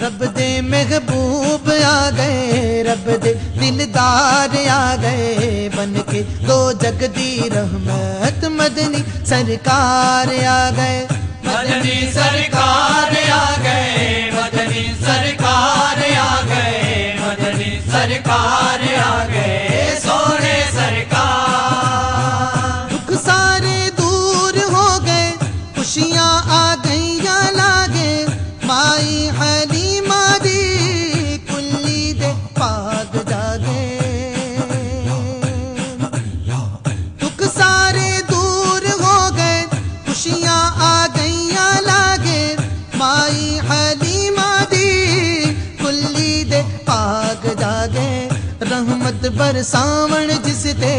رب دے محبوب آ گئے، رب دے دلدار آ گئے، بن کے دو جگ دی رحمت مدنی سرکار آ گئے، مدنی سرکار آ گئے، مدنی سرکار آ گئے، مدنی سرکار آ گئے، سونے سرکار۔ دکھ سارے دور ہو گئے، خوشیاں آ گئیاں لاگے، مائی حلیمہ دی کلی دے پاگ جاگے۔ دکھ سارے دور ہو گئے، خوشیاں آ گئیاں لاگے، مائی حلیمہ دی کلی دے پاگ جاگے۔ رحمت برساون جس تے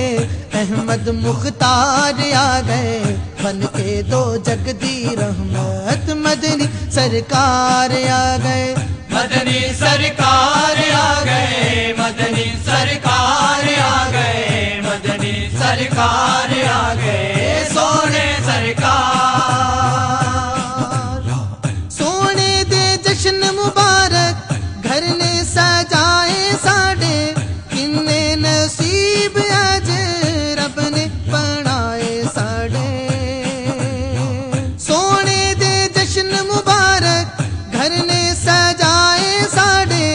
احمد مختار آ گئے، بن کے دو جگ دی رحمت مدنی سرکار آ گئے، مدنی سرکار آ گئے، مدنی سرکار آ گئے، مدنی سرکار آ گئے، سونے سرکار۔ سونے دے جشن مبارک گھر نے سجائے ساڈے، کنے نصیب اج رب نے بنائے ساڈے۔ سونے دے جشن مبارک گھر نے سجائے ساڈے،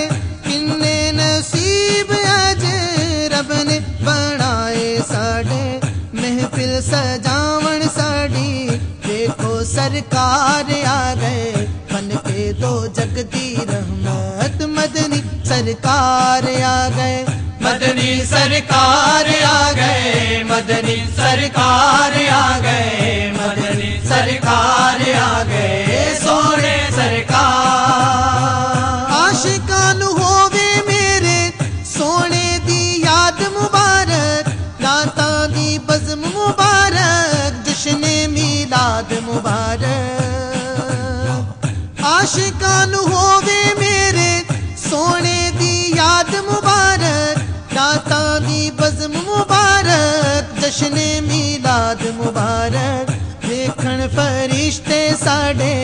کنے نصیب اج رب نے بنائے ساڈے۔ محفل سجاون ساڈی دیکھو سرکار آ گئے، بن کے دو جگ دی رحمت مدنی سرکار آ گئے، مدنی سرکار آ گئے، مدنی سرکار آ گئے، مدنی سرکار آ گئے، سونے سرکار۔ عاشقان ہووے میرے سونے دی یاد مبارک، راتاں دی بزم مبارک، جشن میلاد مبارک۔ عاشقان ہووے میرے سونے دی یاد مبارک، راتاں دی بزم مبارک، جشن میلاد مبارک۔ دیکھن فرشتے ساڈے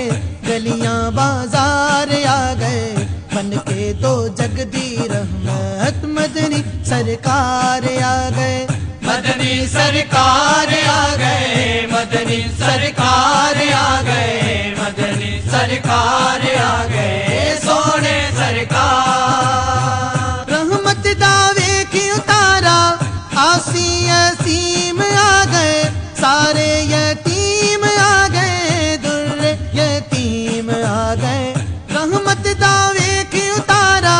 گلیاں بازار آ گئے، بن کے دو جگ دی رحمت مدنی سرکار آ گئے، مدنی سرکار آ گئے، مدنی سرکار آ گئے، مدنی سرکار آ گئے، سونے سرکار۔ رحمت دعوے کی اتارا آسی عظیم آ گئے، سارے یتیم آ گئے، در یتیم آ گئے۔ رحمت دعوے کی اتارا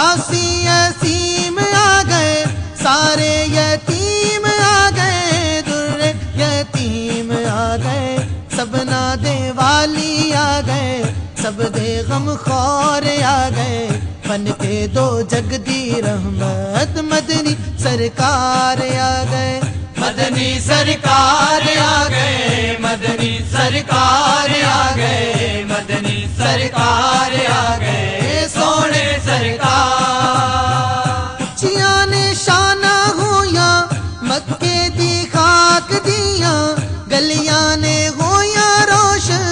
آسی عظیم آ گئے، سارے یتیم آ گئے، در یتیم آ گئے۔ سبنا دے والی آ گئے، سب دے غم خور آ گئے، بن کے دو جگ دی رحمت مدنی سرکار آ گئے، مدنی سرکار آ گئے، مدنی سرکار آ گئے، مدنی سرکار آ گئے، سونے سرکار۔ اچھیاں نے شانہ ہویاں مکے دی خاک دیاں، گلیاں نے ہویاں روشن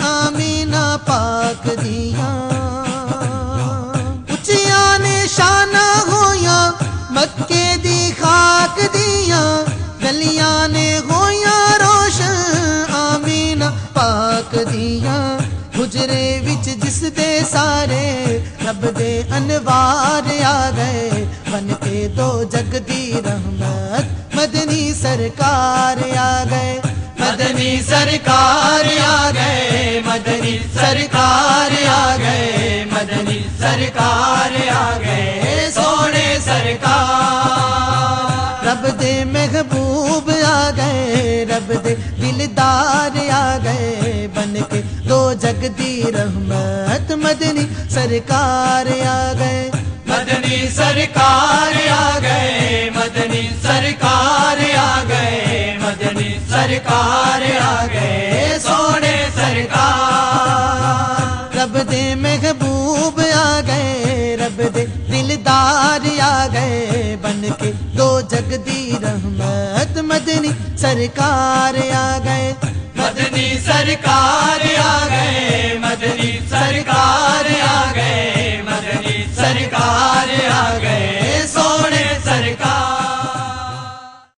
آمینہ پاک دیاں۔ اچھیاں نے شانہ ہویاں مکے دی خاک دیاں، گلیاں نے ہویاں روشن آمینہ پاک دیاں۔ حجرے وچ جس دے سارے رب دے انوار آ گئے، بن کے دو جگ دی رحمت مدنی سرکار آ گئے، مدنی سرکار آ گئے، مدنی سرکار آ گئے، مدنی سرکار آ گئے، سونے سرکار۔ رب دے محبوب آ گئے، رب دے دلدار آ گئے، بن کے دو جگ دی رحمت مدنی سرکار آ گئے، مدنی سرکار آ گئے، مدنی سرکار آ گئے، مدنی سرکار آ گئے، سونے سرکار۔ رب دے محبوب آ گئے، رب دے دلدار آ گئے، بن کے دو جگ دی رحمت مدنی سرکار آ گئے، مدنی سرکار آ گئے، مدنی سرکار آ گئے، سرکار آ گئے